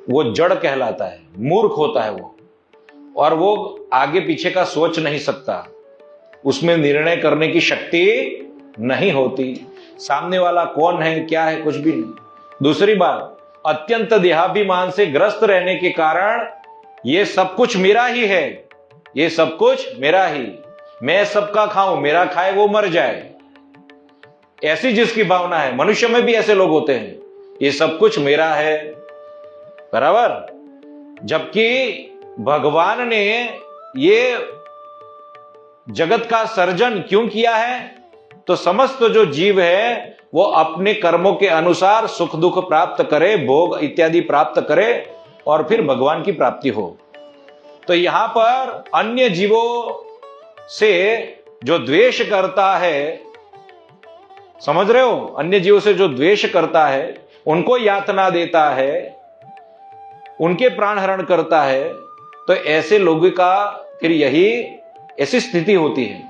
वो जड़ कहलाता है, मूर्ख होता है वो, और वो आगे पीछे का सोच नहीं सकता, उसमें निर्णय करने की शक्ति नहीं होती। सामने वाला कौन है क्या है कुछ भी नहीं। दूसरी बात, अत्यंत देहाभिमान से ग्रस्त रहने के कारण ये सब कुछ मेरा ही है, ये सब कुछ मेरा ही, मैं सबका खाऊं, मेरा खाए वो मर जाए, ऐसी जिसकी भावना है। मनुष्य में भी ऐसे लोग होते हैं, ये सब कुछ मेरा है, बराबर। जबकि भगवान ने ये जगत का सर्जन क्यों किया है? तो समस्त जो जीव है वो अपने कर्मों के अनुसार सुख दुख प्राप्त करे, भोग इत्यादि प्राप्त करे, और फिर भगवान की प्राप्ति हो। तो यहां पर अन्य जीवों से जो द्वेष करता है, समझ रहे हो, अन्य जीवों से जो द्वेष करता है, उनको यातना देता है, उनके प्राण हरण करता है, तो ऐसे लोगों का फिर यही ऐसी स्थिति होती है।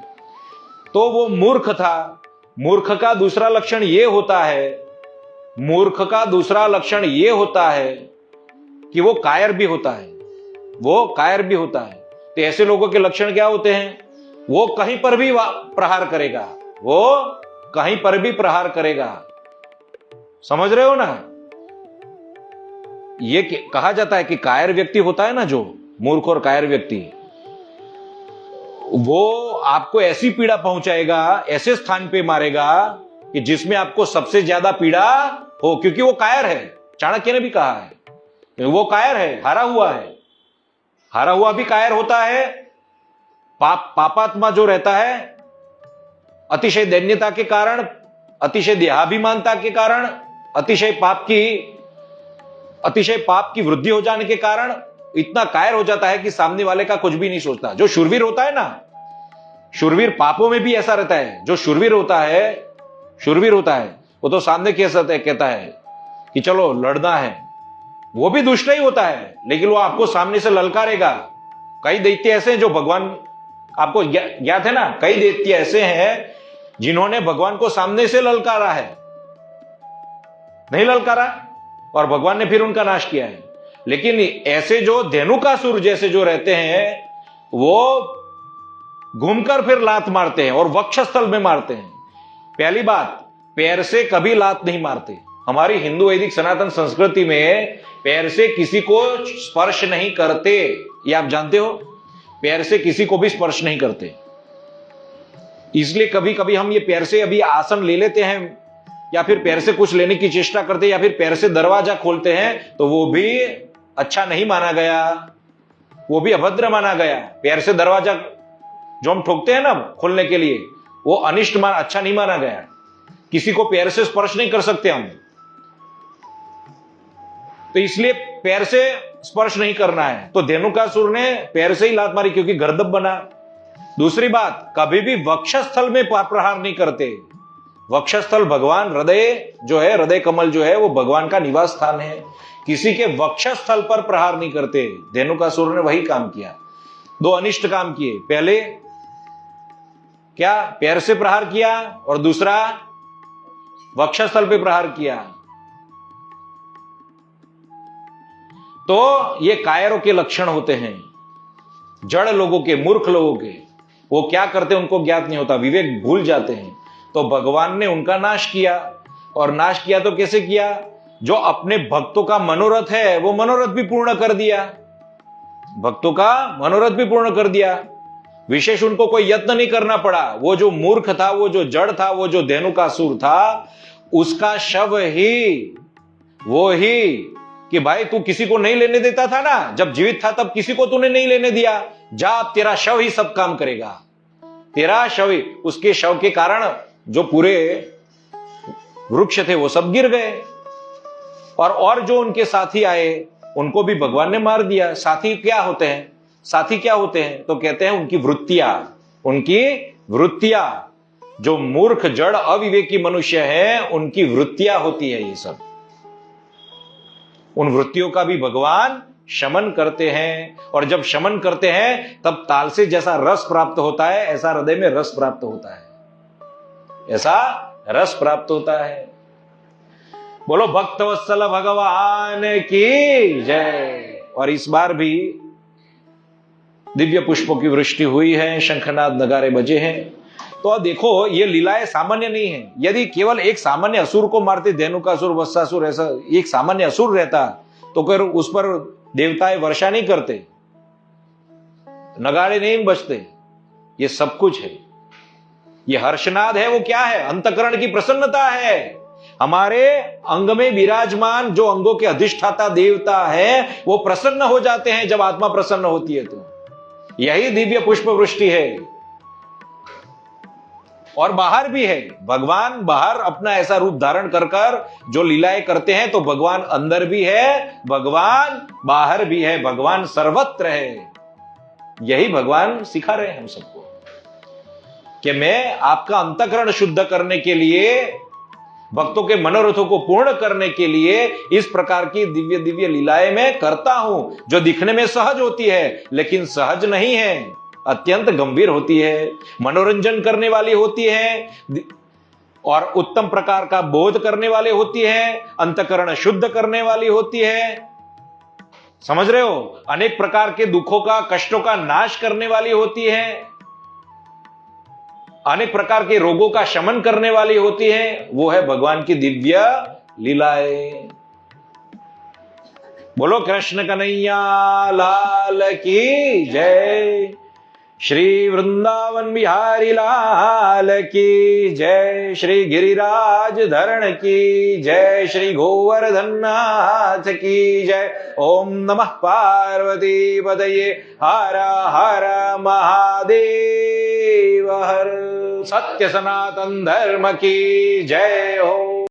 तो वो मूर्ख था। मूर्ख का दूसरा लक्षण ये होता है, मूर्ख का दूसरा लक्षण ये होता है कि वो कायर भी होता है, वो कायर भी होता है। तो ऐसे लोगों के लक्षण क्या होते हैं? वो कहीं पर भी प्रहार करेगा, वो कहीं पर भी प्रहार करेगा। समझ रहे हो ना? ये कहा जाता है कि कायर व्यक्ति होता है ना, जो मूर्ख और कायर व्यक्ति, वो आपको ऐसी पीड़ा पहुंचाएगा, ऐसे स्थान पे मारेगा कि जिसमें आपको सबसे ज्यादा पीड़ा हो, क्योंकि वो कायर है। चाणक्य ने भी कहा है वो कायर है, हारा हुआ है। हारा हुआ भी कायर होता है। पापात्मा जो रहता है, अतिशय दैन्यता के कारण, अतिशय देहाभिमानता के कारण, अतिशय पाप की वृद्धि हो जाने के कारण इतना कायर हो जाता है कि सामने वाले का कुछ भी नहीं सोचता। जो शूरवीर होता है ना, शूरवीर पापों में भी ऐसा रहता है। जो शूरवीर होता है वो तो सामने कहता है कि चलो लड़ना है, वो भी दुष्ट ही होता है, लेकिन वो आपको सामने से ललकारेगा। कई दैत्य ऐसे हैं जो भगवान, आपको ज्ञात है ना, कई दैत्य ऐसे हैं जिन्होंने भगवान को सामने से ललकारा है, नहीं ललकारा, और भगवान ने फिर उनका नाश किया है। लेकिन ऐसे जो धेनुकासुर जैसे जो रहते हैं, वो घूमकर फिर लात मारते हैं और वक्षस्थल में मारते हैं। पहली बात, पैर से कभी लात नहीं मारते। हमारी हिंदू वैदिक सनातन संस्कृति में पैर से किसी को स्पर्श नहीं करते, ये आप जानते हो। पैर से किसी को भी स्पर्श नहीं करते। इसलिए कभी कभी हम ये पैर से अभी आसन ले लेते हैं, या फिर पैर से कुछ लेने की चेष्टा करते हैं, या फिर पैर से दरवाजा खोलते हैं, तो वो भी अच्छा नहीं माना गया, वो भी अभद्र माना गया। पैर से दरवाजा जो हम ठोकते हैं ना खोलने के लिए, वो अनिष्ट अच्छा नहीं माना गया। किसी को पैर से स्पर्श नहीं कर सकते हम, तो इसलिए पैर से स्पर्श नहीं करना है। तो धेनुकासुर ने पैर से ही लात मारी क्योंकि गर्दभ बना। दूसरी बात, कभी भी वक्षस्थल में प्रहार नहीं करते। वक्षस्थल भगवान, हृदय जो है, हृदय कमल जो है, वो भगवान का निवास स्थान है। किसी के वक्षस्थल पर प्रहार नहीं करते। धेनुकासुर ने वही काम किया। दो अनिष्ट काम किए। पहले क्या, पैर से प्रहार किया, और दूसरा वक्षस्थल पे प्रहार किया। तो ये कायरों के लक्षण होते हैं, जड़ लोगों के, मूर्ख लोगों के। वो क्या करते हैं उनको ज्ञात नहीं होता, विवेक भूल जाते हैं। तो भगवान ने उनका नाश किया, और नाश किया तो कैसे किया? जो अपने भक्तों का मनोरथ है वो मनोरथ भी पूर्ण कर दिया। भक्तों का मनोरथ भी पूर्ण कर दिया। विशेष उनको कोई यत्न नहीं करना पड़ा। वो जो मूर्ख था, वो जो जड़ था, वो जो धेनुकासुर था, उसका शव ही, वो ही कि भाई तू किसी को नहीं लेने देता था ना, जब जीवित था तब किसी को तूने नहीं लेने दिया, जा तेरा शव ही सब काम करेगा। तेरा शव ही, उसके शव के कारण जो पूरे वृक्ष थे वो सब गिर गए, और जो उनके साथी आए उनको भी भगवान ने मार दिया। साथी क्या होते हैं? साथी क्या होते हैं? तो कहते हैं उनकी वृत्तियां, उनकी वृत्तियां। जो मूर्ख जड़ अविवेकी मनुष्य है उनकी वृत्तियां होती है ये सब। उन वृत्तियों का भी भगवान शमन करते हैं, और जब शमन करते हैं तब ताल से जैसा रस प्राप्त होता है ऐसा हृदय में रस प्राप्त होता है, ऐसा रस प्राप्त होता है। बोलो भक्तवत्सल भगवान की जय। और इस बार भी दिव्य पुष्पों की वृष्टि हुई है, शंखनाद नगारे बजे हैं। तो अब देखो ये लीलाएं सामान्य नहीं है। यदि केवल एक सामान्य असुर को मारते, धेनुकासुर, वत्सासुर, ऐसा एक सामान्य असुर रहता तो फिर उस पर देवताएं वर्षा नहीं करते, नगाड़े नहीं बजते। ये सब कुछ है, ये हर्षनाद है। वो क्या है? अंतकरण की प्रसन्नता है। हमारे अंग में विराजमान जो अंगों के अधिष्ठाता देवता है वो प्रसन्न हो जाते हैं जब आत्मा प्रसन्न होती है। तो यही दिव्य पुष्प वृष्टि है। और बाहर भी है, भगवान बाहर अपना ऐसा रूप धारण कर कर जो लीलाएं करते हैं, तो भगवान अंदर भी है, भगवान बाहर भी है, भगवान सर्वत्र है। यही भगवान सिखा रहे हैं हम सबको कि मैं आपका अंतःकरण शुद्ध करने के लिए, भक्तों के मनोरथों को पूर्ण करने के लिए इस प्रकार की दिव्य दिव्य लीलाएं मैं करता हूं, जो दिखने में सहज होती है लेकिन सहज नहीं है, अत्यंत गंभीर होती है, मनोरंजन करने वाली होती है, और उत्तम प्रकार का बोध करने वाली होती है, अंतःकरण शुद्ध करने वाली होती है। समझ रहे हो? अनेक प्रकार के दुखों का, कष्टों का नाश करने वाली होती है, अनेक प्रकार के रोगों का शमन करने वाली होती है। वो है भगवान की दिव्य लीलाएं। बोलो कृष्ण कन्हैया लाल की जय। श्री वृंदावन बिहारी लाल की जय। श्री गिरिराज धरण की जय। श्री गोवर्धन नाथ की जय। ओम नमः पार्वती पतये। हर हर महादेव हर। सत्य सनातन धर्म की जय हो।